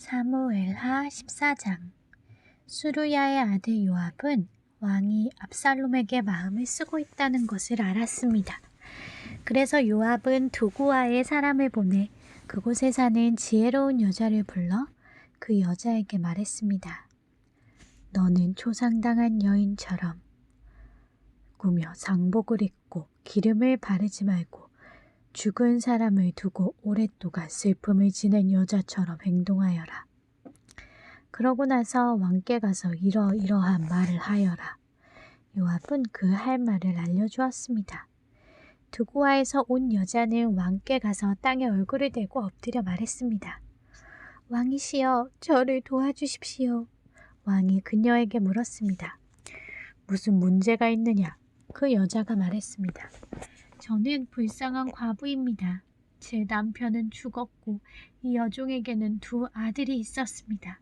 사무엘하 14장. 수루야의 아들 요압은 왕이 압살롬에게 마음을 쓰고 있다는 것을 알았습니다. 그래서 요압은 두구아에 사람을 보내 그곳에 사는 지혜로운 여자를 불러 그 여자에게 말했습니다. 너는 초상당한 여인처럼 꾸며 상복을 입고 기름을 바르지 말고 죽은 사람을 두고 오랫동안 슬픔을 지낸 여자처럼 행동하여라. 그러고 나서 왕께 가서 이러이러한 말을 하여라. 요압은 그 할 말을 알려주었습니다. 두구아에서 온 여자는 왕께 가서 땅에 얼굴을 대고 엎드려 말했습니다. 왕이시여, 저를 도와주십시오. 왕이 그녀에게 물었습니다. 무슨 문제가 있느냐? 그 여자가 말했습니다. 저는 불쌍한 과부입니다. 제 남편은 죽었고 이 여종에게는 두 아들이 있었습니다.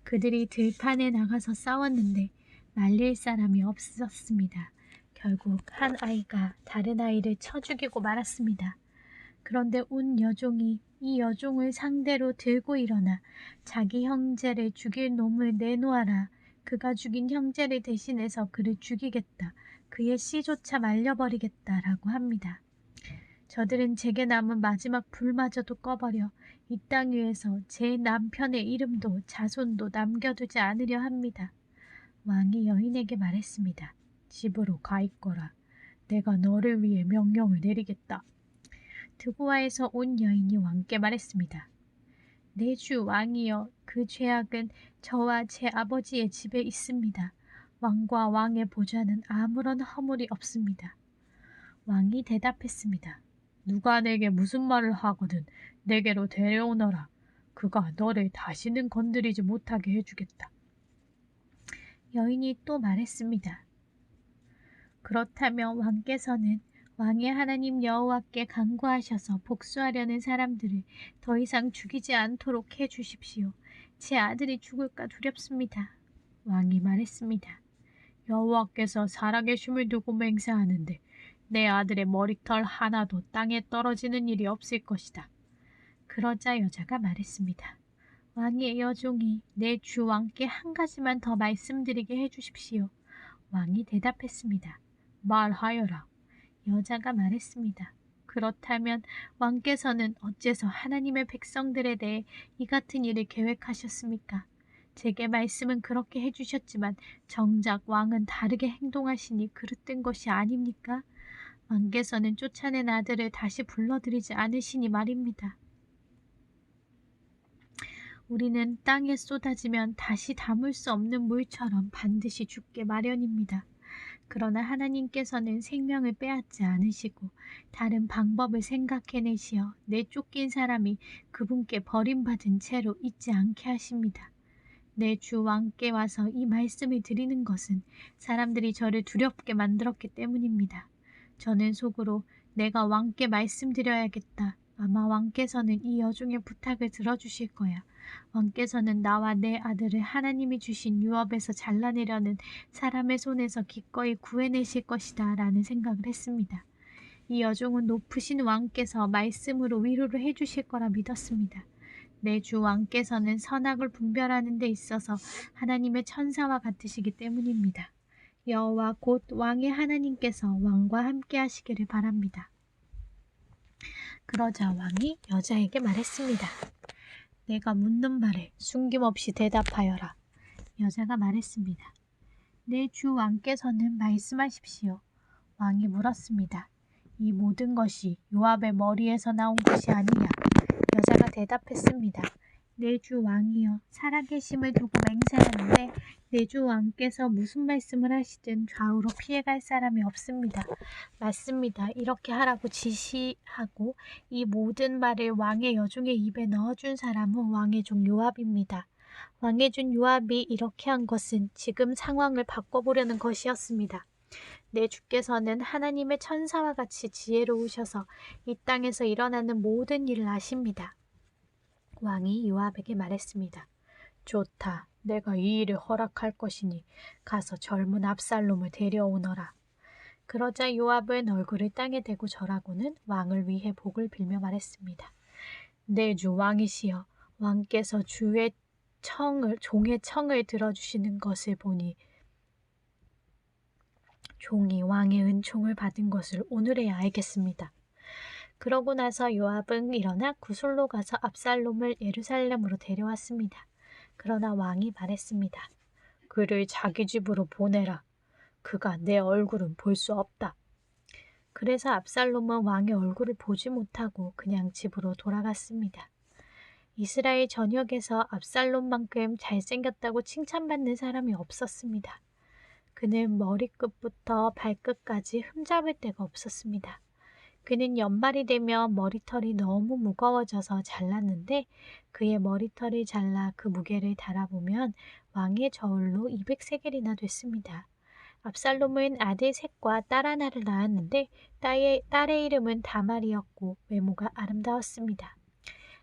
그들이 들판에 나가서 싸웠는데 말릴 사람이 없었습니다. 결국 한 아이가 다른 아이를 쳐 죽이고 말았습니다. 그런데 온 여종이 이 여종을 상대로 들고 일어나 자기 형제를 죽일 놈을 내놓아라. 그가 죽인 형제를 대신해서 그를 죽이겠다. 그의 씨조차 말려버리겠다라고 합니다. 저들은 제게 남은 마지막 불마저도 꺼버려 이 땅 위에서 제 남편의 이름도 자손도 남겨두지 않으려 합니다. 왕이 여인에게 말했습니다. 집으로 가 있거라. 내가 너를 위해 명령을 내리겠다. 두구아에서 온 여인이 왕께 말했습니다. 내 주 왕이여, 그 죄악은 저와 제 아버지의 집에 있습니다. 왕과 왕의 보좌는 아무런 허물이 없습니다. 왕이 대답했습니다. 누가 내게 무슨 말을 하거든 내게로 데려오너라. 그가 너를 다시는 건드리지 못하게 해주겠다. 여인이 또 말했습니다. 그렇다면 왕께서는 왕의 하나님 여호와께 간구하셔서 복수하려는 사람들을 더 이상 죽이지 않도록 해주십시오. 제 아들이 죽을까 두렵습니다. 왕이 말했습니다. 여호와께서 살아계심을 두고 맹세하는데 내 아들의 머리털 하나도 땅에 떨어지는 일이 없을 것이다. 그러자 여자가 말했습니다. 왕의 여종이 내 주 왕께 한 가지만 더 말씀드리게 해주십시오. 왕이 대답했습니다. 말하여라. 여자가 말했습니다. 그렇다면 왕께서는 어째서 하나님의 백성들에 대해 이 같은 일을 계획하셨습니까? 제게 말씀은 그렇게 해주셨지만 정작 왕은 다르게 행동하시니 그릇된 것이 아닙니까? 왕께서는 쫓아낸 아들을 다시 불러들이지 않으시니 말입니다. 우리는 땅에 쏟아지면 다시 담을 수 없는 물처럼 반드시 죽게 마련입니다. 그러나 하나님께서는 생명을 빼앗지 않으시고 다른 방법을 생각해내시어 내쫓긴 사람이 그분께 버림받은 채로 있지 않게 하십니다. 내 주 왕께 와서 이 말씀을 드리는 것은 사람들이 저를 두렵게 만들었기 때문입니다. 저는 속으로 내가 왕께 말씀드려야겠다. 아마 왕께서는 이 여종의 부탁을 들어주실 거야. 왕께서는 나와 내 아들을 하나님이 주신 유업에서 잘라내려는 사람의 손에서 기꺼이 구해내실 것이다 라는 생각을 했습니다. 이 여종은 높으신 왕께서 말씀으로 위로를 해주실 거라 믿었습니다. 내 주 왕께서는 선악을 분별하는 데 있어서 하나님의 천사와 같으시기 때문입니다. 여호와 곧 왕의 하나님께서 왕과 함께 하시기를 바랍니다. 그러자 왕이 여자에게 말했습니다. 내가 묻는 말에 숨김없이 대답하여라. 여자가 말했습니다. 내 주 왕께서는 말씀하십시오. 왕이 물었습니다. 이 모든 것이 요압의 머리에서 나온 것이 아니냐? 여자가 대답했습니다. 내 주 왕이여, 살아계심을 두고 맹세하는데 내 주 왕께서 무슨 말씀을 하시든 좌우로 피해갈 사람이 없습니다. 맞습니다. 이렇게 하라고 지시하고 이 모든 말을 왕의 여종의 입에 넣어준 사람은 왕의 종 요압입니다. 왕의 종 요압이 이렇게 한 것은 지금 상황을 바꿔보려는 것이었습니다. 내 주께서는 하나님의 천사와 같이 지혜로우셔서 이 땅에서 일어나는 모든 일을 아십니다. 왕이 요압에게 말했습니다. 좋다. 내가 이 일을 허락할 것이니 가서 젊은 압살롬을 데려오너라. 그러자 요압은 얼굴을 땅에 대고 절하고는 왕을 위해 복을 빌며 말했습니다. 내 주 왕이시여, 왕께서 종의 청을 들어주시는 것을 보니 종이 왕의 은총을 받은 것을 오늘에야 알겠습니다. 그러고 나서 요압은 일어나 구술로 가서 압살롬을 예루살렘으로 데려왔습니다. 그러나 왕이 말했습니다. 그를 자기 집으로 보내라. 그가 내 얼굴은 볼 수 없다. 그래서 압살롬은 왕의 얼굴을 보지 못하고 그냥 집으로 돌아갔습니다. 이스라엘 전역에서 압살롬만큼 잘생겼다고 칭찬받는 사람이 없었습니다. 그는 머리끝부터 발끝까지 흠잡을 데가 없었습니다. 그는 연말이 되면 머리털이 너무 무거워져서 잘랐는데 그의 머리털을 잘라 그 무게를 달아보면 왕의 저울로 200세겔이나 됐습니다. 압살롬은 아들 셋과 딸 하나를 낳았는데 딸의 이름은 다말이었고 외모가 아름다웠습니다.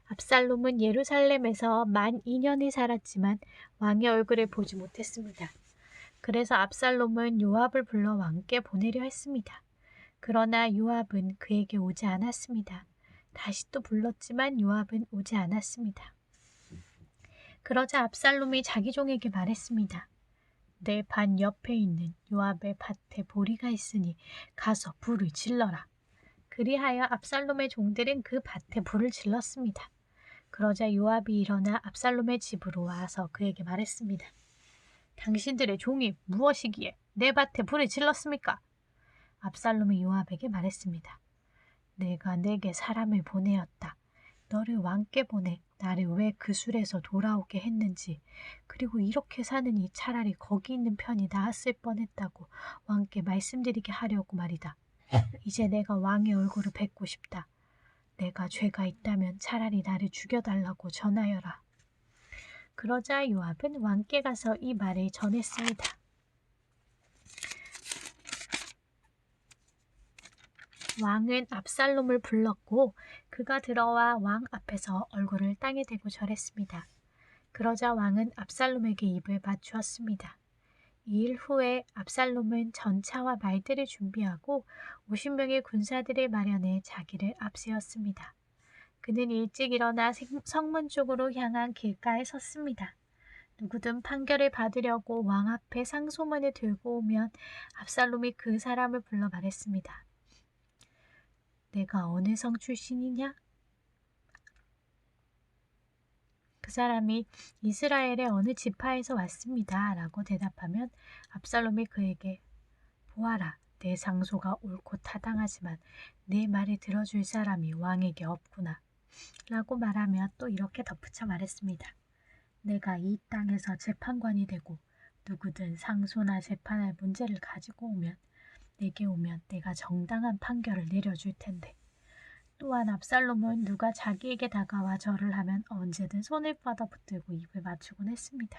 압살롬은 예루살렘에서 만 2년을 살았지만 왕의 얼굴을 보지 못했습니다. 그래서 압살롬은 요압을 불러 왕께 보내려 했습니다. 그러나 요압은 그에게 오지 않았습니다. 다시 또 불렀지만 요압은 오지 않았습니다. 그러자 압살롬이 자기 종에게 말했습니다. 내 반 옆에 있는 요압의 밭에 보리가 있으니 가서 불을 질러라. 그리하여 압살롬의 종들은 그 밭에 불을 질렀습니다. 그러자 요압이 일어나 압살롬의 집으로 와서 그에게 말했습니다. 당신들의 종이 무엇이기에 내 밭에 불을 질렀습니까? 압살롬이 요압에게 말했습니다. 내가 내게 사람을 보내었다. 너를 왕께 보내 나를 왜 그 술에서 돌아오게 했는지 그리고 이렇게 사느니 차라리 거기 있는 편이 나았을 뻔했다고 왕께 말씀드리게 하려고 말이다. 이제 내가 왕의 얼굴을 뵙고 싶다. 내가 죄가 있다면 차라리 나를 죽여달라고 전하여라. 그러자 요압은 왕께 가서 이 말을 전했습니다. 왕은 압살롬을 불렀고 그가 들어와 왕 앞에서 얼굴을 땅에 대고 절했습니다. 그러자 왕은 압살롬에게 입을 맞추었습니다. 이 일 후에 압살롬은 전차와 말들을 준비하고 50명의 군사들을 마련해 자기를 앞세웠습니다. 그는 일찍 일어나 성문 쪽으로 향한 길가에 섰습니다. 누구든 판결을 받으려고 왕 앞에 상소문을 들고 오면 압살롬이 그 사람을 불러 말했습니다. 내가 어느 성 출신이냐? 그 사람이 이스라엘의 어느 지파에서 왔습니다. 라고 대답하면 압살롬이 그에게 보아라, 내 상소가 옳고 타당하지만 내 말을 들어줄 사람이 왕에게 없구나. 라고 말하며 또 이렇게 덧붙여 말했습니다. 내가 이 땅에서 재판관이 되고 누구든 상소나 재판할 문제를 가지고 내게 오면 내가 정당한 판결을 내려줄 텐데. 또한 압살롬은 누가 자기에게 다가와 절을 하면 언제든 손을 뻗어 붙들고 입을 맞추곤 했습니다.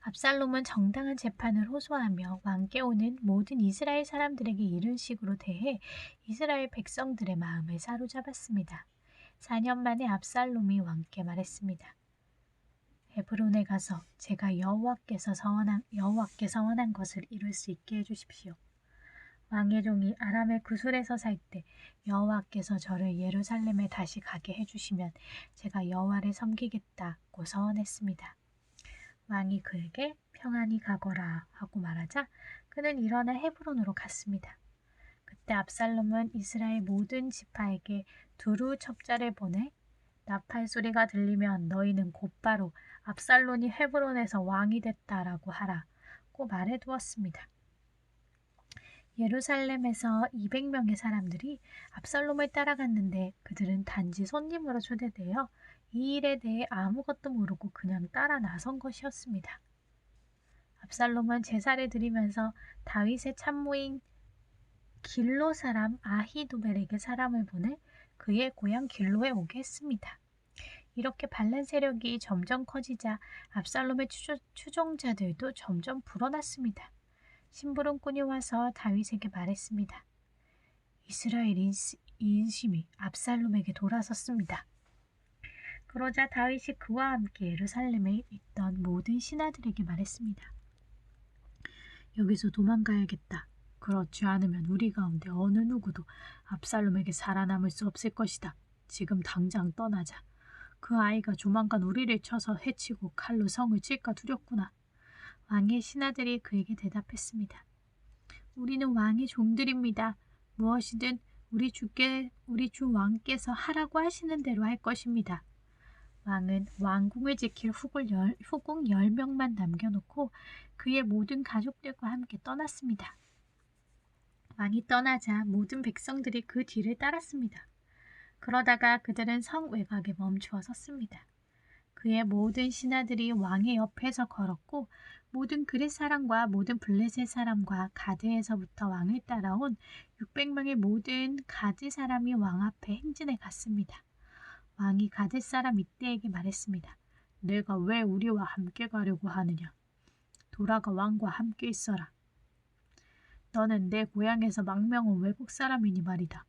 압살롬은 정당한 재판을 호소하며 왕께 오는 모든 이스라엘 사람들에게 이런 식으로 대해 이스라엘 백성들의 마음을 사로잡았습니다. 4년 만에 압살롬이 왕께 말했습니다. 헤브론에 가서 제가 여호와께서 서원한 것을 이룰 수 있게 해주십시오. 왕의 종이 아람의 구술에서 살 때 여호와께서 저를 예루살렘에 다시 가게 해주시면 제가 여호와를 섬기겠다고 서원했습니다. 왕이 그에게 평안히 가거라 하고 말하자 그는 일어나 헤브론으로 갔습니다. 그때 압살롬은 이스라엘 모든 지파에게 두루 첩자를 보내 나팔 소리가 들리면 너희는 곧바로 압살롬이 헤브론에서 왕이 됐다라고 하라고 말해두었습니다. 예루살렘에서 200명의 사람들이 압살롬을 따라갔는데 그들은 단지 손님으로 초대되어 이 일에 대해 아무것도 모르고 그냥 따라 나선 것이었습니다. 압살롬은 제사를 드리면서 다윗의 참모인 길로 사람 아히도벨에게 사람을 보내 그의 고향 길로에 오게 했습니다. 이렇게 반란 세력이 점점 커지자 압살롬의 추종자들도 점점 불어났습니다. 심부름꾼이 와서 다윗에게 말했습니다. 이스라엘 인심이 압살롬에게 돌아섰습니다. 그러자 다윗이 그와 함께 예루살렘에 있던 모든 신하들에게 말했습니다. 여기서 도망가야겠다. 그렇지 않으면 우리 가운데 어느 누구도 압살롬에게 살아남을 수 없을 것이다. 지금 당장 떠나자. 그 아이가 조만간 우리를 쳐서 해치고 칼로 성을 칠까 두렵구나. 왕의 신하들이 그에게 대답했습니다. 우리는 왕의 종들입니다. 무엇이든 우리 주 왕께서 하라고 하시는 대로 할 것입니다. 왕은 왕궁을 지킬 후궁 10명만 남겨놓고 그의 모든 가족들과 함께 떠났습니다. 왕이 떠나자 모든 백성들이 그 뒤를 따랐습니다. 그러다가 그들은 성 외곽에 멈추어 섰습니다. 그의 모든 신하들이 왕의 옆에서 걸었고 모든 그릿 사람과 모든 블레셋 사람과 가드에서부터 왕을 따라온 600명의 모든 가드 사람이 왕 앞에 행진해 갔습니다. 왕이 가드 사람 이때에게 말했습니다. 내가 왜 우리와 함께 가려고 하느냐? 돌아가 왕과 함께 있어라. 너는 내 고향에서 망명한 외국 사람이니 말이다.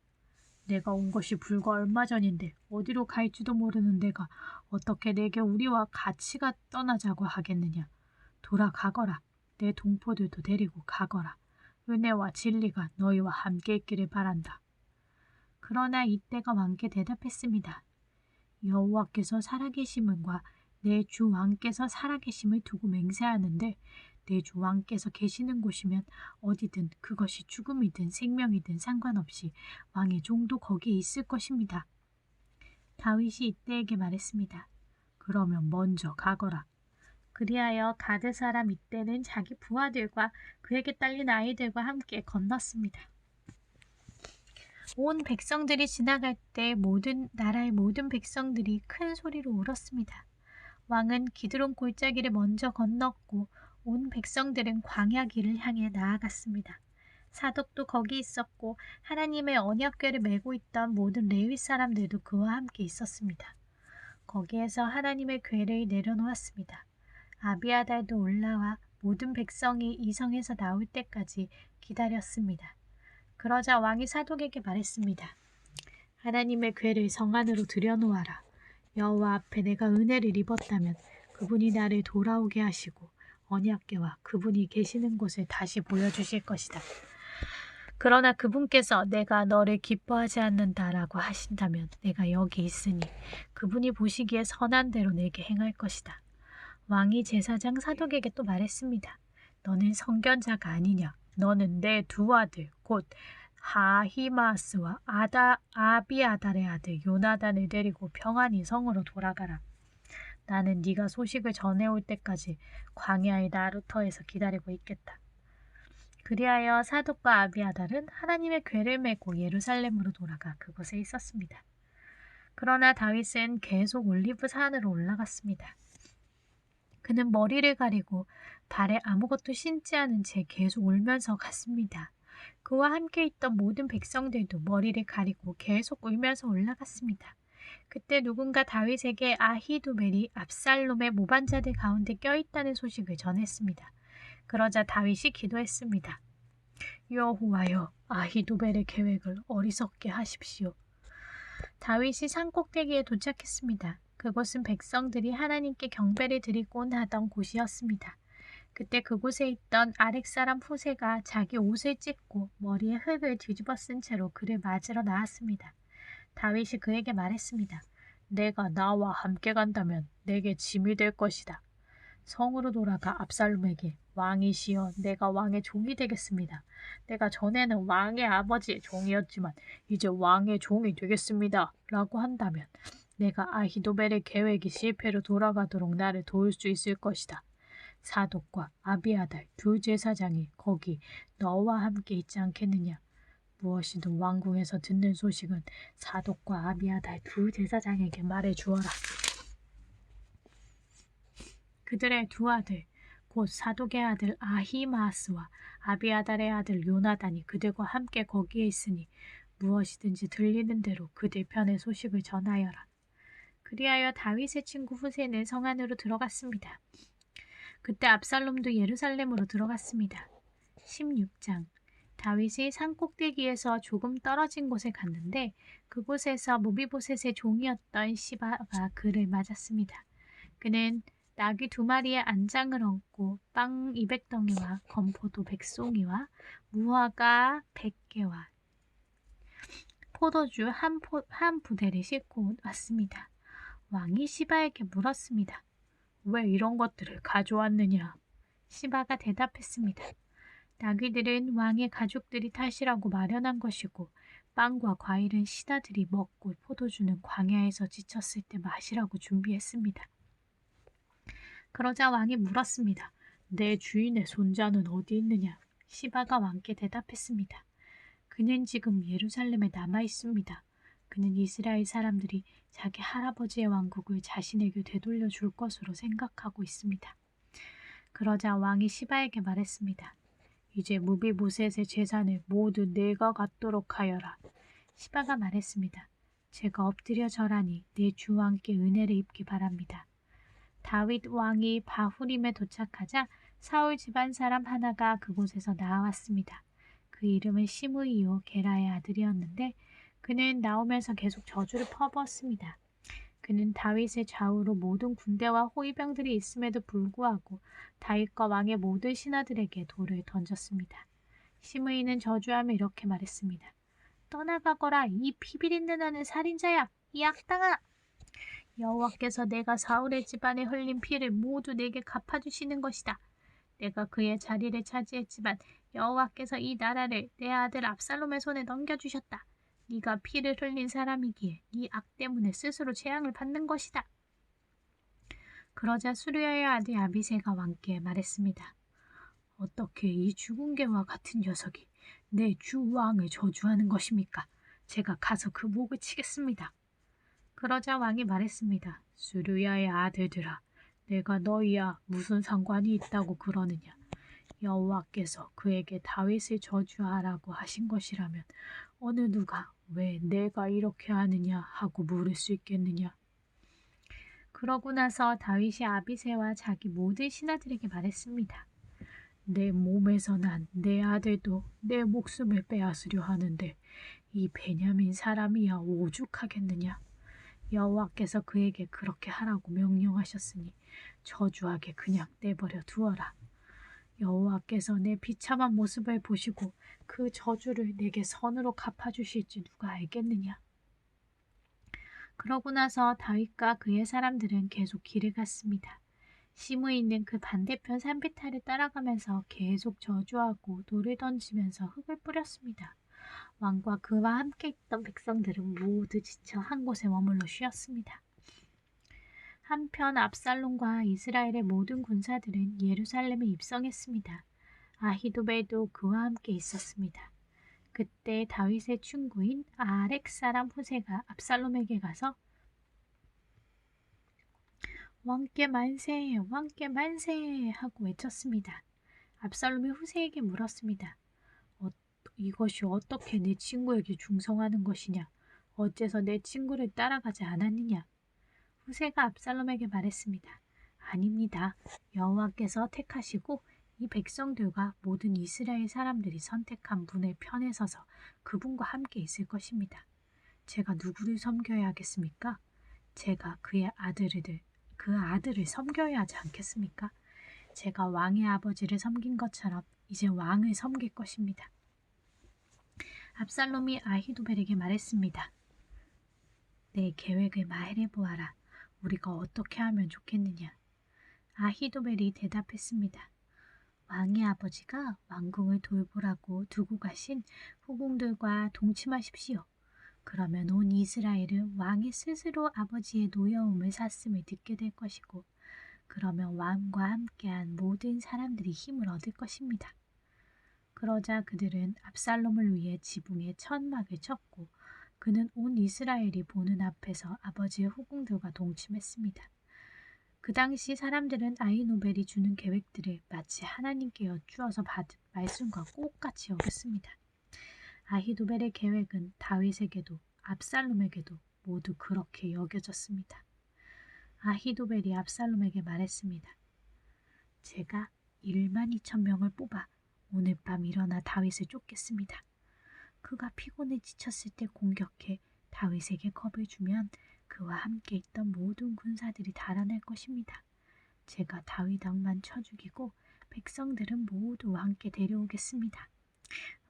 내가 온 것이 불과 얼마 전인데 어디로 갈지도 모르는 내가 어떻게 내게 우리와 같이 떠나자고 하겠느냐. 돌아가거라. 내 동포들도 데리고 가거라. 은혜와 진리가 너희와 함께 있기를 바란다. 그러나 이때가 왕께 대답했습니다. 여호와께서 살아계심과 내 주 왕께서 살아계심을 두고 맹세하는데 내 주 왕께서 계시는 곳이면 어디든 그것이 죽음이든 생명이든 상관없이 왕의 종도 거기에 있을 것입니다. 다윗이 이때에게 말했습니다. 그러면 먼저 가거라. 그리하여 가드 사람 이때는 자기 부하들과 그에게 딸린 아이들과 함께 건넜습니다. 온 백성들이 지나갈 때 나라의 모든 백성들이 큰 소리로 울었습니다. 왕은 기드론 골짜기를 먼저 건넜고 온 백성들은 광야 길을 향해 나아갔습니다. 사독도 거기 있었고 하나님의 언약궤를 메고 있던 모든 레위 사람들도 그와 함께 있었습니다. 거기에서 하나님의 궤를 내려놓았습니다. 아비아달도 올라와 모든 백성이 이 성에서 나올 때까지 기다렸습니다. 그러자 왕이 사독에게 말했습니다. 하나님의 궤를 성 안으로 들여놓아라. 여호와 앞에 내가 은혜를 입었다면 그분이 나를 돌아오게 하시고 언약궤와 그분이 계시는 곳을 다시 보여주실 것이다. 그러나 그분께서 내가 너를 기뻐하지 않는다라고 하신다면 내가 여기 있으니 그분이 보시기에 선한 대로 내게 행할 것이다. 왕이 제사장 사독에게 또 말했습니다. 너는 선견자가 아니냐? 너는 내 두 아들 곧 하히마스와 아비아달의 아들 요나단을 데리고 평안히 성으로 돌아가라. 나는 네가 소식을 전해올 때까지 광야의 나루터에서 기다리고 있겠다. 그리하여 사독과 아비아달은 하나님의 궤를 메고 예루살렘으로 돌아가 그곳에 있었습니다. 그러나 다윗은 계속 올리브 산으로 올라갔습니다. 그는 머리를 가리고 발에 아무것도 신지 않은 채 계속 울면서 갔습니다. 그와 함께 있던 모든 백성들도 머리를 가리고 계속 울면서 올라갔습니다. 그때 누군가 다윗에게 아히도벨이 압살롬의 모반자들 가운데 껴있다는 소식을 전했습니다. 그러자 다윗이 기도했습니다. 여호와여, 아히도벨의 계획을 어리석게 하십시오. 다윗이 산꼭대기에 도착했습니다. 그곳은 백성들이 하나님께 경배를 드리곤 하던 곳이었습니다. 그때 그곳에 있던 아렉 사람 후세가 자기 옷을 찢고 머리에 흙을 뒤집어 쓴 채로 그를 맞으러 나왔습니다. 다윗이 그에게 말했습니다. 내가 나와 함께 간다면 내게 짐이 될 것이다. 성으로 돌아가 압살롬에게 왕이시여 내가 왕의 종이 되겠습니다. 내가 전에는 왕의 아버지의 종이었지만 이제 왕의 종이 되겠습니다. 라고 한다면 내가 아히도벨의 계획이 실패로 돌아가도록 나를 도울 수 있을 것이다. 사독과 아비아달 두 제사장이 거기 너와 함께 있지 않겠느냐. 무엇이든 왕궁에서 듣는 소식은 사독과 아비아달 두 제사장에게 말해주어라. 그들의 두 아들 곧 사독의 아들 아히마스와 아비아달의 아들 요나단이 그들과 함께 거기에 있으니 무엇이든지 들리는 대로 그들 편의 소식을 전하여라. 그리하여 다윗의 친구 후세는 성 안으로 들어갔습니다. 그때 압살롬도 예루살렘으로 들어갔습니다. 16장 다윗이 산꼭대기에서 조금 떨어진 곳에 갔는데 그곳에서 무비보셋의 종이었던 시바가 그를 맞았습니다. 그는 나귀 2마리의 안장을 얹고 빵 200덩이와 건포도 100송이와 무화과 100개와 포도주 한 부대를 싣고 왔습니다. 왕이 시바에게 물었습니다. 왜 이런 것들을 가져왔느냐? 시바가 대답했습니다. 나귀들은 왕의 가족들이 탓이라고 마련한 것이고 빵과 과일은 신하들이 먹고 포도주는 광야에서 지쳤을 때 마시라고 준비했습니다. 그러자 왕이 물었습니다. 내 주인의 손자는 어디 있느냐? 시바가 왕께 대답했습니다. 그는 지금 예루살렘에 남아 있습니다. 그는 이스라엘 사람들이 자기 할아버지의 왕국을 자신에게 되돌려 줄 것으로 생각하고 있습니다. 그러자 왕이 시바에게 말했습니다. 이제 무비보셋의 재산을 모두 내가 갖도록 하여라. 시바가 말했습니다. 제가 엎드려 절하니 내 주왕께 은혜를 입기 바랍니다. 다윗 왕이 바후림에 도착하자 사울 집안 사람 하나가 그곳에서 나왔습니다. 그 이름은 시므이요 게라의 아들이었는데 그는 나오면서 계속 저주를 퍼부었습니다. 그는 다윗의 좌우로 모든 군대와 호위병들이 있음에도 불구하고 다윗과 왕의 모든 신하들에게 돌을 던졌습니다. 시므이는 저주하며 이렇게 말했습니다. 떠나가거라 이 피비린내 나는 살인자야 이 악당아! 여호와께서 내가 사울의 집안에 흘린 피를 모두 내게 갚아주시는 것이다. 내가 그의 자리를 차지했지만 여호와께서 이 나라를 내 아들 압살롬의 손에 넘겨주셨다. 네가 피를 흘린 사람이기에 네 악 때문에 스스로 재앙을 받는 것이다. 그러자 수르야의 아들 아비새가 왕께 말했습니다. 어떻게 이 죽은 개와 같은 녀석이 내 주 왕을 저주하는 것입니까? 제가 가서 그 목을 치겠습니다. 그러자 왕이 말했습니다. 수르야의 아들들아, 내가 너희야 무슨 상관이 있다고 그러느냐? 여호와께서 그에게 다윗을 저주하라고 하신 것이라면 어느 누가 왜 내가 이렇게 하느냐 하고 물을 수 있겠느냐? 그러고 나서 다윗이 아비새와 자기 모든 신하들에게 말했습니다. 내 몸에서 난 내 아들도 내 목숨을 빼앗으려 하는데 이 베냐민 사람이야 오죽하겠느냐? 여호와께서 그에게 그렇게 하라고 명령하셨으니 저주하게 그냥 내버려 두어라. 여호와께서 내 비참한 모습을 보시고 그 저주를 내게 선으로 갚아주실지 누가 알겠느냐. 그러고 나서 다윗과 그의 사람들은 계속 길을 갔습니다. 시므이 있는 그 반대편 산비탈을 따라가면서 계속 저주하고 돌을 던지면서 흙을 뿌렸습니다. 왕과 그와 함께 있던 백성들은 모두 지쳐 한 곳에 머물러 쉬었습니다. 한편 압살롬과 이스라엘의 모든 군사들은 예루살렘에 입성했습니다. 아히도벨도 그와 함께 있었습니다. 그때 다윗의 친구인 아렉 사람 후세가 압살롬에게 가서 왕께 만세, 왕께 만세 하고 외쳤습니다. 압살롬이 후세에게 물었습니다. 이것이 어떻게 내 친구에게 중성하는 것이냐? 어째서 내 친구를 따라가지 않았느냐? 후세가 압살롬에게 말했습니다. 아닙니다. 여호와께서 택하시고 이 백성들과 모든 이스라엘 사람들이 선택한 분의 편에 서서 그분과 함께 있을 것입니다. 제가 누구를 섬겨야 하겠습니까? 제가 그 아들을 섬겨야 하지 않겠습니까? 제가 왕의 아버지를 섬긴 것처럼 이제 왕을 섬길 것입니다. 압살롬이 아히도벨에게 말했습니다. 내 계획을 말해보아라. 우리가 어떻게 하면 좋겠느냐? 아히도벨이 대답했습니다. 왕의 아버지가 왕궁을 돌보라고 두고 가신 후궁들과 동침하십시오. 그러면 온 이스라엘은 왕이 스스로 아버지의 노여움을 샀음을 듣게 될 것이고 그러면 왕과 함께한 모든 사람들이 힘을 얻을 것입니다. 그러자 그들은 압살롬을 위해 지붕에 천막을 쳤고 그는 온 이스라엘이 보는 앞에서 아버지의 후궁들과 동침했습니다. 그 당시 사람들은 아히노벨이 주는 계획들을 마치 하나님께 여쭈어서 받은 말씀과 똑같이 여겼습니다. 아히도벨의 계획은 다윗에게도 압살롬에게도 모두 그렇게 여겨졌습니다. 아히도벨이 압살롬에게 말했습니다. 제가 12,000명을 뽑아 오늘 밤 일어나 다윗을 쫓겠습니다. 그가 피곤해 지쳤을 때 공격해 다윗에게 겁을 주면 그와 함께 있던 모든 군사들이 달아날 것입니다. 제가 다윗 왕만 쳐 죽이고 백성들은 모두 함께 데려오겠습니다.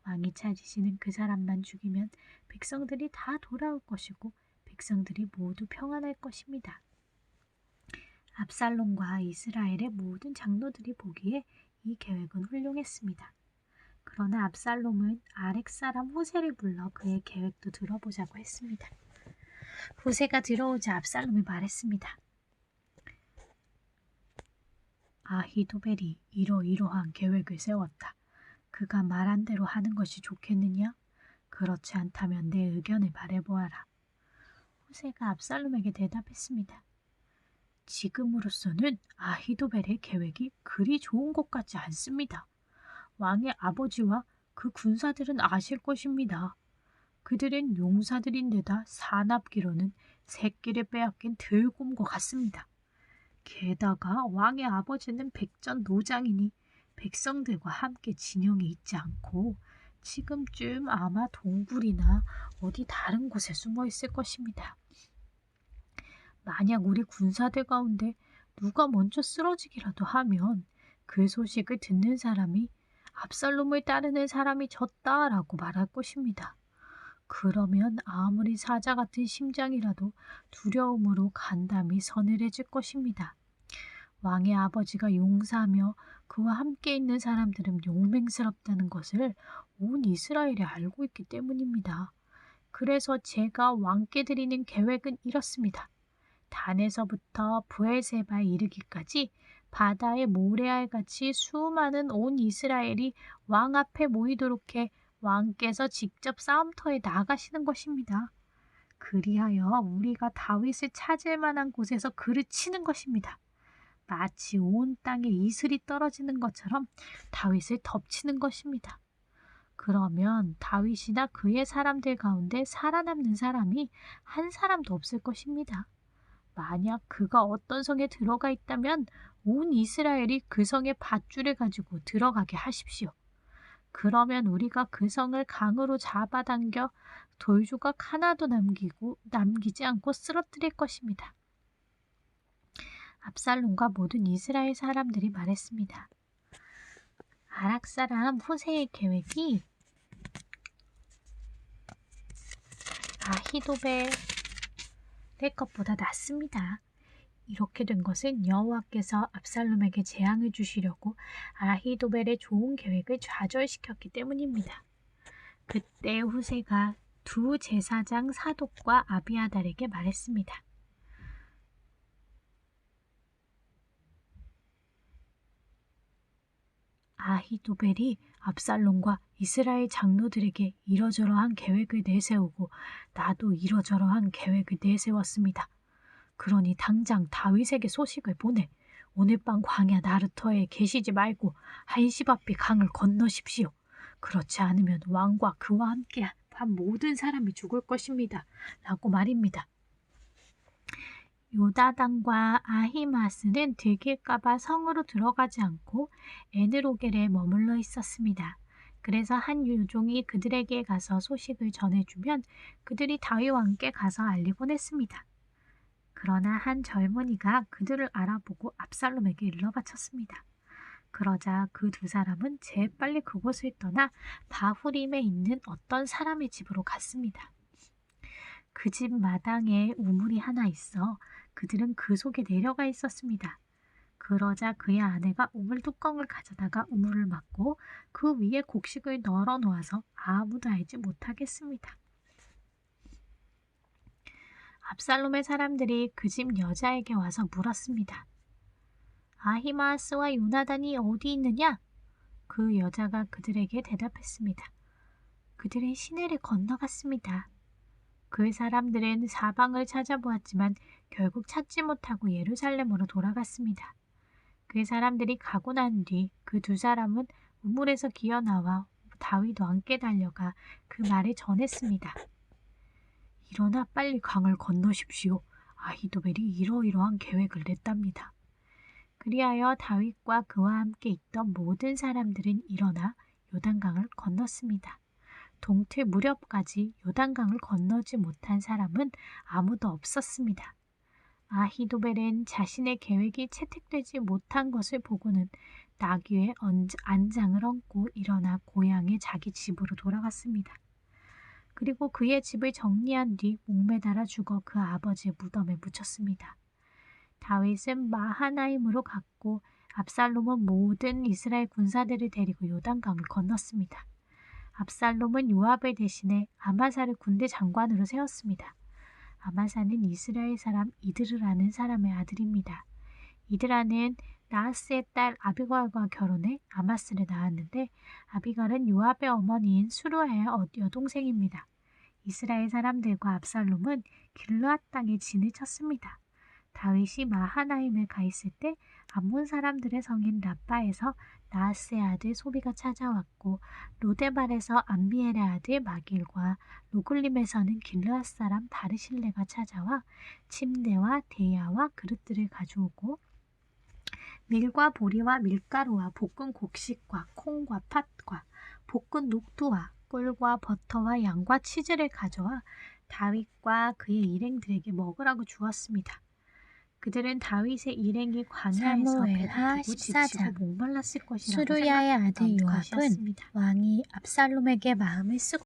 왕이 찾으시는 그 사람만 죽이면 백성들이 다 돌아올 것이고 백성들이 모두 평안할 것입니다. 압살롬과 이스라엘의 모든 장로들이 보기에 이 계획은 훌륭했습니다. 그러나 압살롬은 아렉 사람 후세를 불러 그의 계획도 들어보자고 했습니다. 후세가 들어오자 압살롬이 말했습니다. 아히도벨이 이러이러한 계획을 세웠다. 그가 말한 대로 하는 것이 좋겠느냐? 그렇지 않다면 내 의견을 말해보아라. 후세가 압살롬에게 대답했습니다. 지금으로서는 아히도벨의 계획이 그리 좋은 것 같지 않습니다. 왕의 아버지와 그 군사들은 아실 것입니다. 그들은 용사들인데다 사납기로는 새끼를 빼앗긴 들곰과 같습니다. 게다가 왕의 아버지는 백전노장이니 백성들과 함께 진영에 있지 않고 지금쯤 아마 동굴이나 어디 다른 곳에 숨어 있을 것입니다. 만약 우리 군사들 가운데 누가 먼저 쓰러지기라도 하면 그 소식을 듣는 사람이 압살롬을 따르는 사람이 졌다라고 말할 것입니다. 그러면 아무리 사자 같은 심장이라도 두려움으로 간담이 서늘해질 것입니다. 왕의 아버지가 용사며 그와 함께 있는 사람들은 용맹스럽다는 것을 온 이스라엘이 알고 있기 때문입니다. 그래서 제가 왕께 드리는 계획은 이렇습니다. 단에서부터 브엘세바에 이르기까지 바다의 모래알같이 수많은 온 이스라엘이 왕 앞에 모이도록 해 왕께서 직접 싸움터에 나가시는 것입니다. 그리하여 우리가 다윗을 찾을 만한 곳에서 그를 치는 것입니다. 마치 온 땅에 이슬이 떨어지는 것처럼 다윗을 덮치는 것입니다. 그러면 다윗이나 그의 사람들 가운데 살아남는 사람이 한 사람도 없을 것입니다. 만약 그가 어떤 성에 들어가 있다면 온 이스라엘이 그 성의 밧줄을 가지고 들어가게 하십시오. 그러면 우리가 그 성을 강으로 잡아당겨 돌조각 하나도 남기지 않고 쓰러뜨릴 것입니다. 압살롬과 모든 이스라엘 사람들이 말했습니다. 아락 사람 후세의 계획이 아히도벨의 것보다 낫습니다. 이렇게 된 것은 여호와께서 압살롬에게 재앙을 주시려고 아히도벨의 좋은 계획을 좌절시켰기 때문입니다. 그때 후세가 두 제사장 사독과 아비아달에게 말했습니다. 아히도벨이 압살롬과 이스라엘 장로들에게 이러저러한 계획을 내세우고 나도 이러저러한 계획을 내세웠습니다. 그러니 당장 다윗에게 소식을 보내 오늘 밤 광야 나르터에 계시지 말고 한시바비 강을 건너십시오. 그렇지 않으면 왕과 그와 함께 한 모든 사람이 죽을 것입니다. 라고 말입니다. 요다단과 아히마스는 들킬까봐 성으로 들어가지 않고 에드로겔에 머물러 있었습니다. 그래서 한 유종이 그들에게 가서 소식을 전해주면 그들이 다윗과 함께 가서 알리곤 했습니다. 그러나 한 젊은이가 그들을 알아보고 압살롬에게 일러바쳤습니다. 그러자 그 두 사람은 재빨리 그곳을 떠나 바후림에 있는 어떤 사람의 집으로 갔습니다. 그 집 마당에 우물이 하나 있어 그들은 그 속에 내려가 있었습니다. 그러자 그의 아내가 우물 뚜껑을 가져다가 우물을 막고 그 위에 곡식을 널어 놓아서 아무도 알지 못하겠습니다. 압살롬의 사람들이 그 집 여자에게 와서 물었습니다. 아히마스와 요나단이 어디 있느냐? 그 여자가 그들에게 대답했습니다. 그들은 시내를 건너갔습니다. 그 사람들은 사방을 찾아보았지만 결국 찾지 못하고 예루살렘으로 돌아갔습니다. 그 사람들이 가고 난 뒤 그 두 사람은 우물에서 기어나와 다윗과 함께 달려가 그 말을 전했습니다. 일어나 빨리 강을 건너십시오. 아히도벨이 이러이러한 계획을 냈답니다. 그리하여 다윗과 그와 함께 있던 모든 사람들은 일어나 요단강을 건넜습니다. 동틀 무렵까지 요단강을 건너지 못한 사람은 아무도 없었습니다. 아히도벨은 자신의 계획이 채택되지 못한 것을 보고는 나귀에 안장을 얹고 일어나 고향의 자기 집으로 돌아갔습니다. 그리고 그의 집을 정리한 뒤 목매달아 죽어 그 아버지의 무덤에 묻혔습니다. 다윗은 마하나임으로 갔고 압살롬은 모든 이스라엘 군사들을 데리고 요단강을 건넜습니다. 압살롬은 요압을 대신해 아마사를 군대 장관으로 세웠습니다. 아마사는 이스라엘 사람 이드르라는 사람의 아들입니다. 이드라는 나하스의 딸 아비갈과 결혼해 아마스를 낳았는데 아비갈은 요압의 어머니인 수루아의 여동생입니다. 이스라엘 사람들과 압살롬은 길르앗 땅에 진을 쳤습니다. 다윗이 마하나임에 가 있을 때 암몬 사람들의 성인 라빠에서 나하스의 아들 소비가 찾아왔고 로데발에서 암미엘의 아들 마길과 로글림에서는 길르앗 사람 바르실레가 찾아와 침대와 대야와 그릇들을 가져오고 밀과 보리와 밀가루와 볶은 곡식과 콩과 팥과 볶은 녹두와 꿀과 버터와 양과 치즈를 가져와 다윗과 그의 일행들에게 먹으라고 주었습니다. 그들은 다윗의 일행이 광야에서 사무엘하 배고프고 14장. 지치고 목말랐을 것이라고 수루야의 아들 생각했던 요압은 것이었습니다. 왕이 압살롬에게 마음을 쓰고